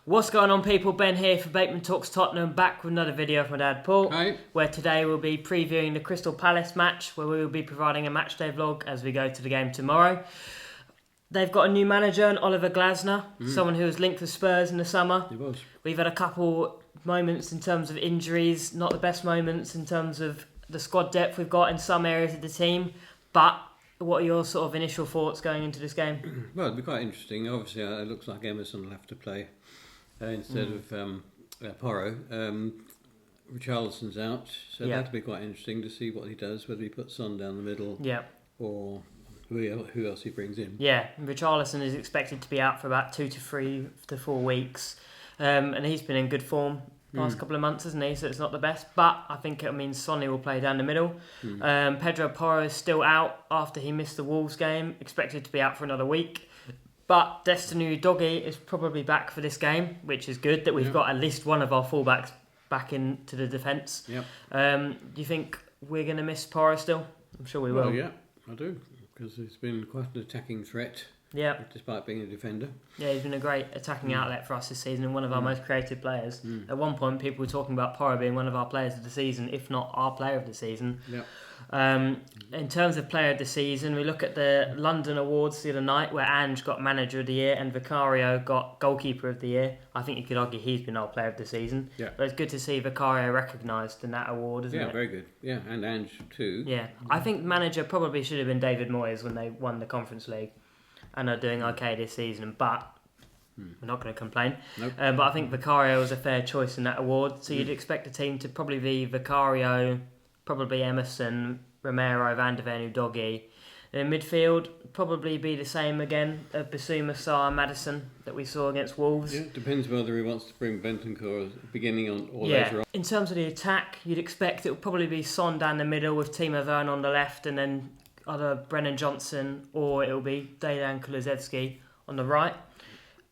What's going on, people? Ben here for Bateman Talks Tottenham, back with another video of my dad Paul. Hi. Where today we'll be previewing the Crystal Palace match, where we will be providing a matchday vlog as we go to the game tomorrow. They've got a new manager, Oliver Glasner, someone who was linked with Spurs in the summer. He was. We've had a couple moments in terms of injuries, not the best moments in terms of the squad depth we've got in some areas of the team, but what are your sort of initial thoughts going into this game? Well, it'll be quite interesting. Obviously, it looks like Emerson will have to play instead of Porro. Richarlison's out, so that'll be quite interesting to see what he does, whether he puts Son down the middle or who else he brings in. Yeah, Richarlison is expected to be out for about 2 to 3 to 4 weeks, and he's been in good form last couple of months, hasn't he? So it's not the best, but I think it means Sonny will play down the middle. Pedro Porro is still out after he missed the Wolves game, expected to be out for another week. But Destiny Udogie is probably back for this game, which is good that we've got at least one of our fullbacks back into the defence. Yep. Do you think we're going to miss Porro still? I'm sure we will. Well, yeah, I do, because he's been quite an attacking threat. Yeah. Despite being a defender. Yeah, he's been a great attacking outlet for us this season and one of our most creative players. At one point, people were talking about Porro being one of our players of the season, if not our player of the season. Yeah. In terms of player of the season, we look at the London Awards the other night where Ange got manager of the year and Vicario got goalkeeper of the year. I think you could argue he's been our player of the season. Yeah. But it's good to see Vicario recognised in that award, isn't it? Yeah, very good. Yeah, and Ange too. Yeah. I think manager probably should have been David Moyes when they won the Conference League and are doing okay this season, but we're not going to complain. Nope. But I think Vicario was a fair choice in that award. So you'd expect the team to probably be Vicario, probably Emerson, Romero, Van de Ven, Udogie. In midfield, probably be the same again, Basuma, Sarr, Maddison that we saw against Wolves. Yeah, depends whether he wants to bring Bentancur beginning on or later on. In terms of the attack, you'd expect it would probably be Son down the middle with Timo Werner on the left and then either Brennan Johnson or it'll be Dejan Kulusevski on the right.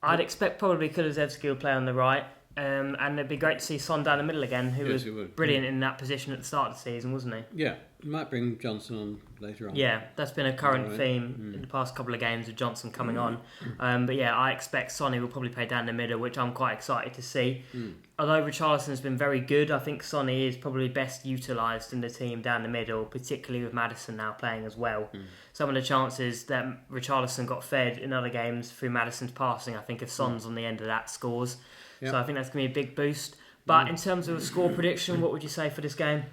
I'd expect probably Kulusevski will play on the right. And it'd be great to see Son down the middle again, who was brilliant in that position at the start of the season, wasn't he? Yeah, might bring Johnson on later on. Yeah, that's been a current theme in the past couple of games with Johnson coming on. But yeah, I expect Sonny will probably play down the middle, which I'm quite excited to see. Although Richarlison has been very good, I think Sonny is probably best utilised in the team down the middle, particularly with Maddison now playing as well. Some of the chances that Richarlison got fed in other games through Maddison's passing, I think if Son's on the end of that, scores. So I think that's going to be a big boost. But in terms of a score prediction, what would you say for this game?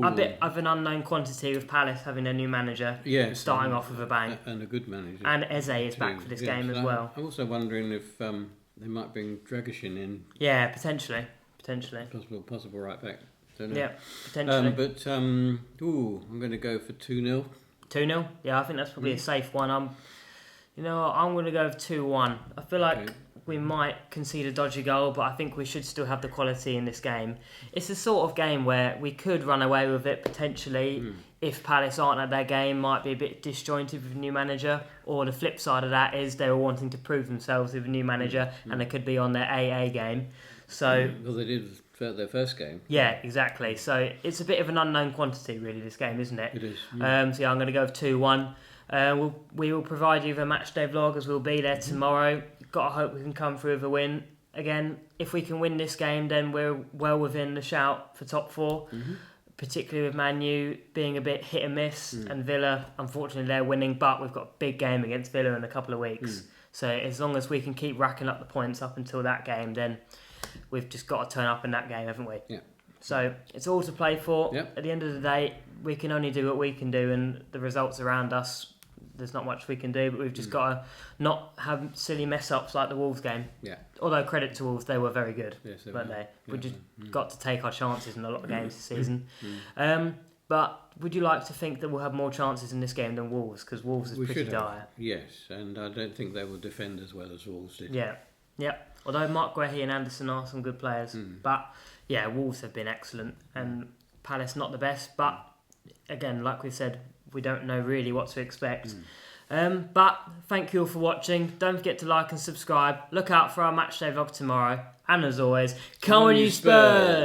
A bit of an unknown quantity with Palace having a new manager, starting off with a bang. And a good manager. And Eze is back for this game as well. I'm also wondering if they might bring Dragishin in. Yeah, potentially. Possible right back. Don't know. Yeah, potentially. I'm going to go for 2-0. 2-0? Yeah, I think that's probably a safe one. I'm going to go with 2-1. I feel like we might concede a dodgy goal, but I think we should still have the quality in this game. It's the sort of game where we could run away with it potentially if Palace aren't at their game, might be a bit disjointed with a new manager, or the flip side of that is they were wanting to prove themselves with a new manager and they could be on their AA game. So well, they did their first game. Yeah, exactly. So it's a bit of an unknown quantity, really, this game, isn't it? It is. So yeah, I'm going to go with 2-1. We will provide you with a matchday vlog as we'll be there tomorrow. Got to hope we can come through with a win. Again, if we can win this game, then we're well within the shout for top 4. Particularly with Man U being a bit hit and miss, and Villa, unfortunately, they're winning. But we've got a big game against Villa in a couple of weeks. So as long as we can keep racking up the points up until that game, then we've just got to turn up in that game, haven't we? Yeah. So it's all to play for. Yep. At the end of the day, we can only do what we can do, and the results around us, there's not much we can do, but we've just got to not have silly mess-ups like the Wolves game. Yeah. Although, credit to Wolves, they were very good, weren't they? We just got to take our chances in a lot of games this season. But would you like to think that we'll have more chances in this game than Wolves? Because Wolves is pretty dire. Yes, and I don't think they will defend as well as Wolves did. Yeah. Although Mark Guehi and Anderson are some good players. But, yeah, Wolves have been excellent. And Palace not the best, but, again, like we said, we don't know really what to expect. But thank you all for watching. Don't forget to like and subscribe. Look out for our matchday vlog tomorrow. And as always, come on you Spurs!